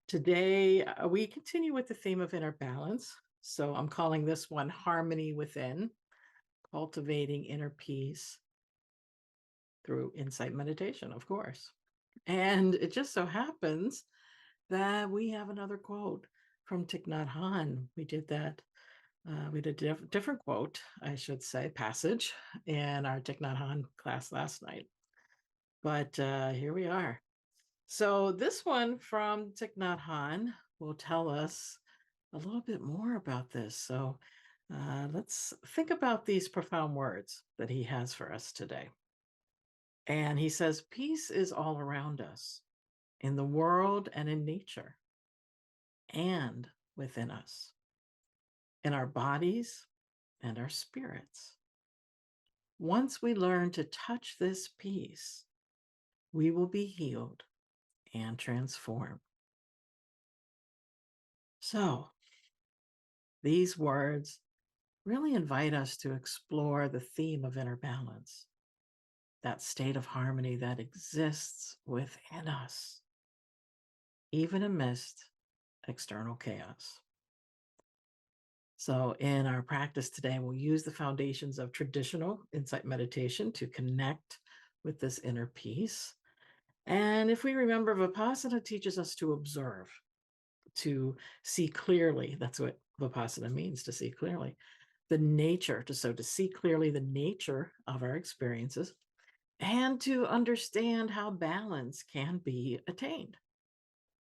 Today, we continue with the theme of inner balance. So I'm calling this one Harmony Within, cultivating inner peace through insight meditation, of course. And it just so happens that we have another quote from Thich Nhat Hanh. We did that. We did a different quote, I should say, passage in our Thich Nhat Hanh class last night. But here we are. So this one from Thich Nhat Hanh will tell us a little bit more about this. So let's think about these profound words that he has for us today. And he says, peace is all around us, in the world and in nature, and within us, in our bodies and our spirits. Once we learn to touch this peace, we will be healed and transformed. So these words really invite us to explore the theme of inner balance, that state of harmony that exists within us, even amidst external chaos. So, in our practice today, we'll use the foundations of traditional insight meditation to connect with this inner peace. And if we remember, Vipassana teaches us to observe, to see clearly. That's what Vipassana means, to see clearly. The nature, to see clearly the nature of our experiences and to understand how balance can be attained.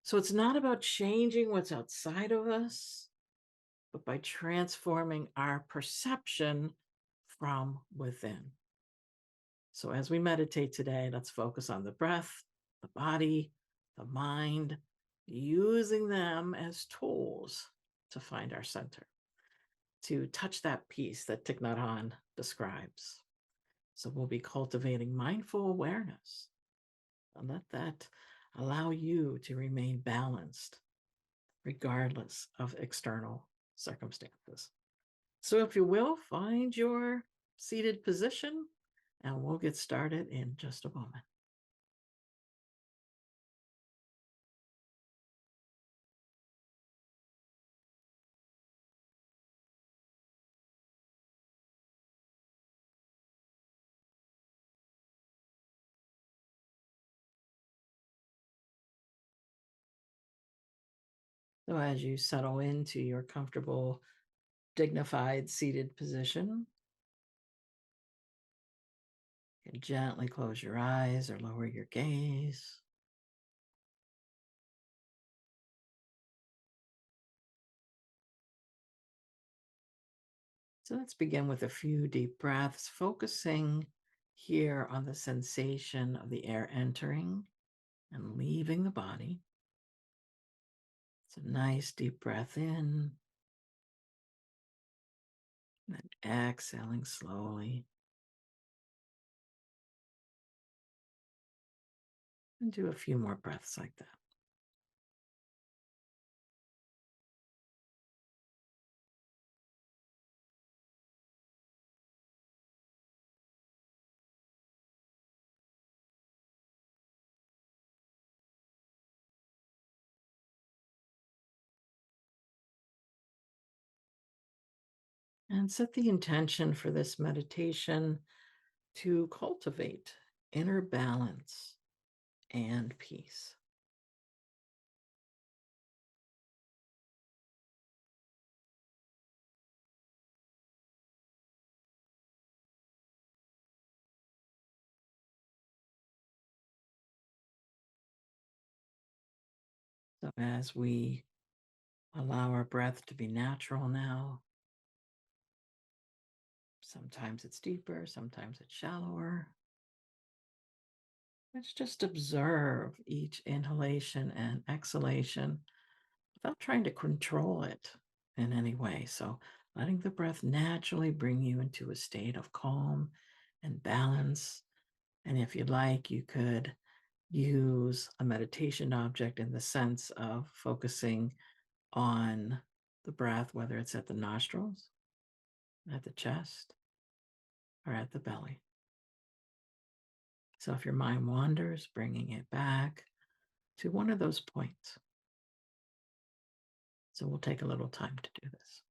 So it's not about changing what's outside of us, but by transforming our perception from within. So as we meditate today, let's focus on the breath, the body, the mind, using them as tools to find our center, to touch that peace that Thich Nhat Hanh describes. So we'll be cultivating mindful awareness and let that allow you to remain balanced regardless of external circumstances. So if you will, find your seated position and we'll get started in just a moment. So as you settle into your comfortable, dignified seated position, you can gently close your eyes or lower your gaze. So let's begin with a few deep breaths, focusing here on the sensation of the air entering and leaving the body. It's a nice deep breath in, and then exhaling slowly. And do a few more breaths like that. And set the intention for this meditation to cultivate inner balance and peace. So as we allow our breath to be natural now, sometimes it's deeper, sometimes it's shallower. Let's just observe each inhalation and exhalation without trying to control it in any way. So letting the breath naturally bring you into a state of calm and balance. And if you'd like, you could use a meditation object in the sense of focusing on the breath, whether it's at the nostrils, at the chest, or at the belly. So if your mind wanders, bringing it back to one of those points. So we'll take a little time to do this.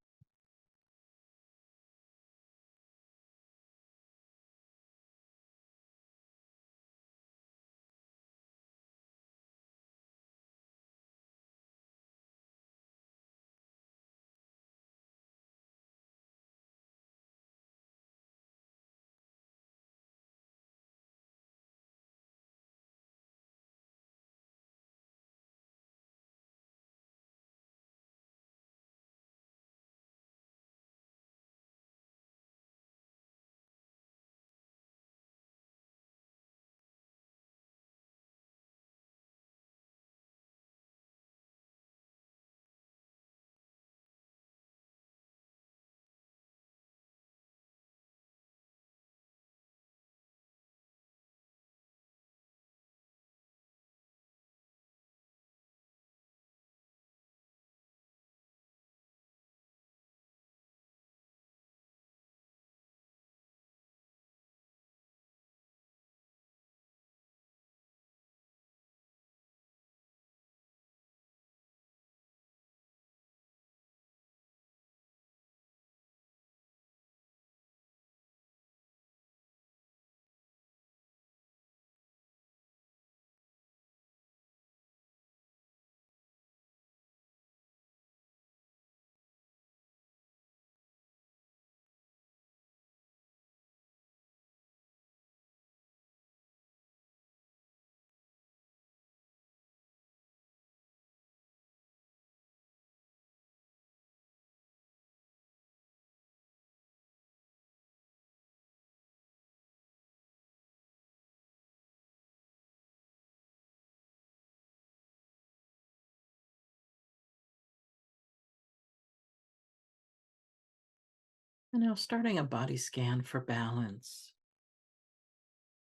And now starting a body scan for balance,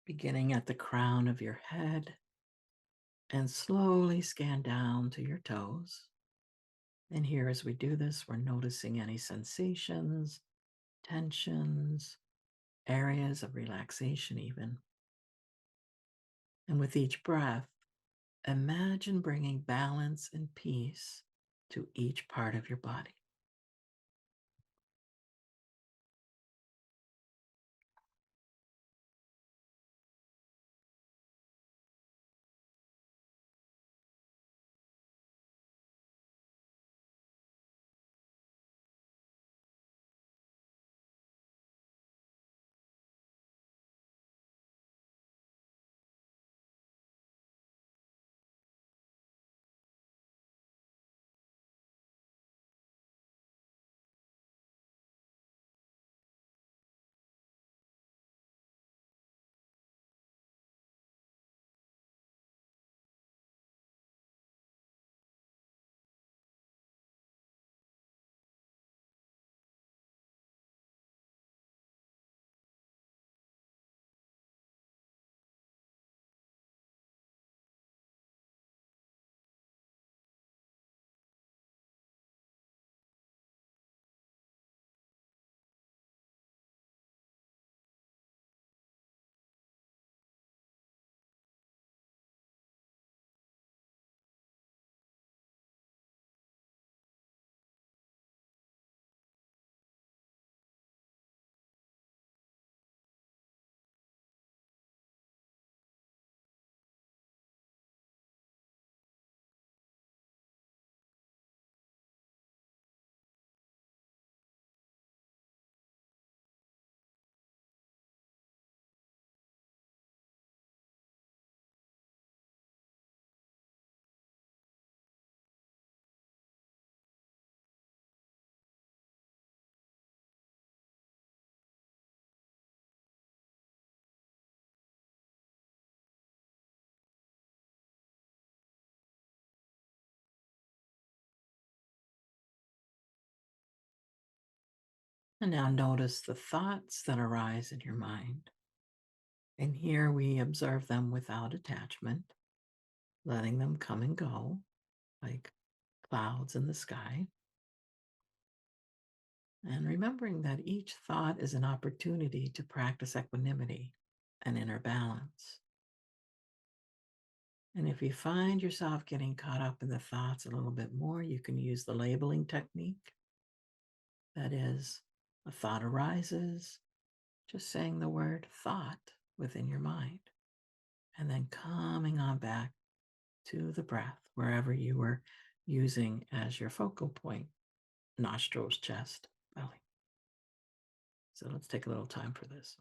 beginning at the crown of your head and slowly scan down to your toes. And here, as we do this, we're noticing any sensations, tensions, areas of relaxation, even. And with each breath, imagine bringing balance and peace to each part of your body. And now notice the thoughts that arise in your mind. And here we observe them without attachment, letting them come and go like clouds in the sky. And remembering that each thought is an opportunity to practice equanimity and inner balance. And if you find yourself getting caught up in the thoughts a little bit more, you can use the labeling technique. That is, a thought arises, just saying the word thought within your mind, and then coming on back to the breath, wherever you were using as your focal point, nostrils, chest, belly. So let's take a little time for this.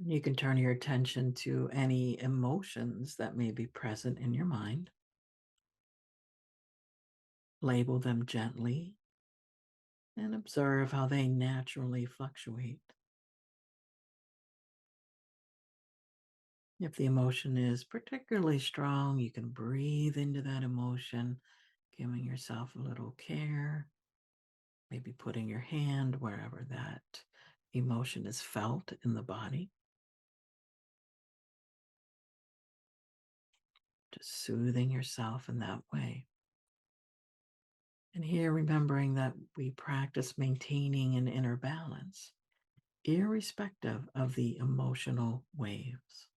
You can turn your attention to any emotions that may be present in your mind. Label them gently and observe how they naturally fluctuate. If the emotion is particularly strong, you can breathe into that emotion, giving yourself a little care, maybe putting your hand wherever that emotion is felt in the body. Just soothing yourself in that way. And here, remembering that we practice maintaining an inner balance, irrespective of the emotional waves.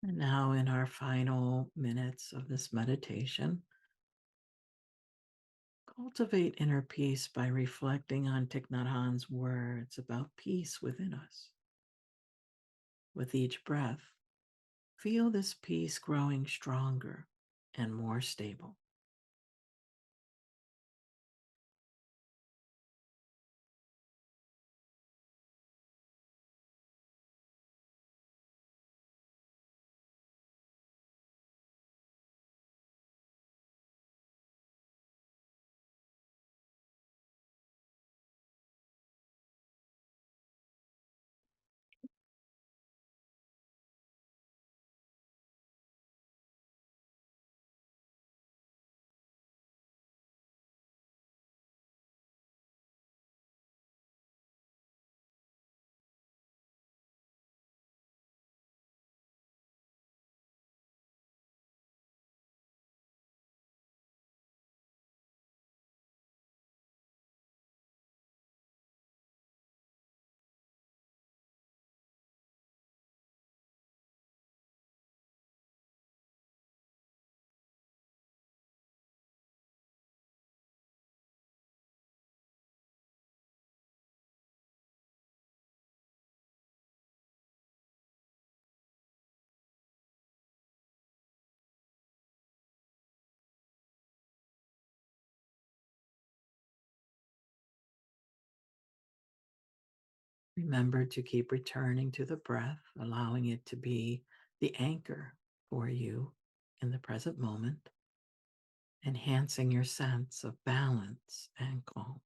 And now, in our final minutes of this meditation, cultivate inner peace by reflecting on Thich Nhat Hanh's words about peace within us. With each breath, feel this peace growing stronger and more stable. Remember to keep returning to the breath, allowing it to be the anchor for you in the present moment, enhancing your sense of balance and calm.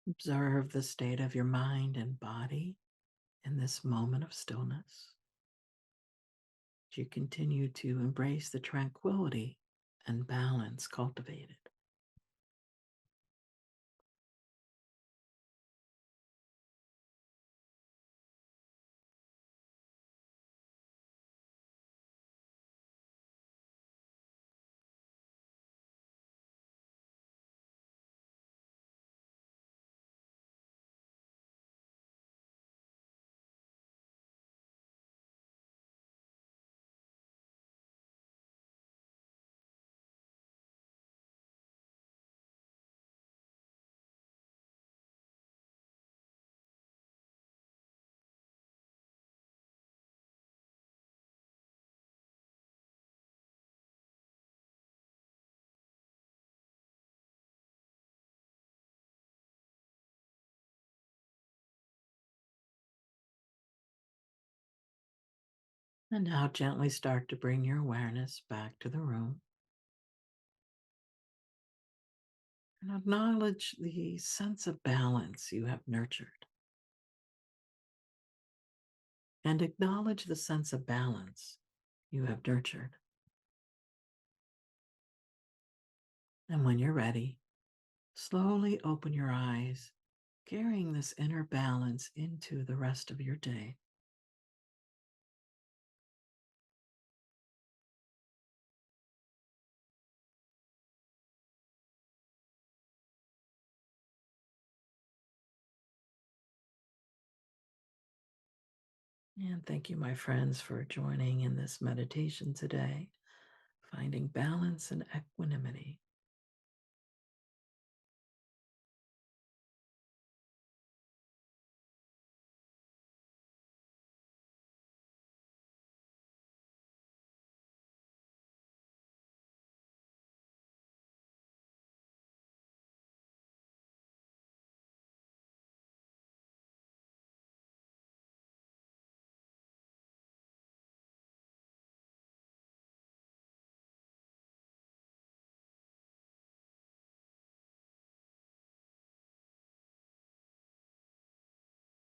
Observe the state of your mind and body in this moment of stillness. As you continue to embrace the tranquility and balance cultivated. And now gently start to bring your awareness back to the room and acknowledge the sense of balance you have nurtured. And acknowledge the sense of balance you have nurtured. And when you're ready, slowly open your eyes, carrying this inner balance into the rest of your day. And thank you, my friends, for joining in this meditation today, finding balance and equanimity.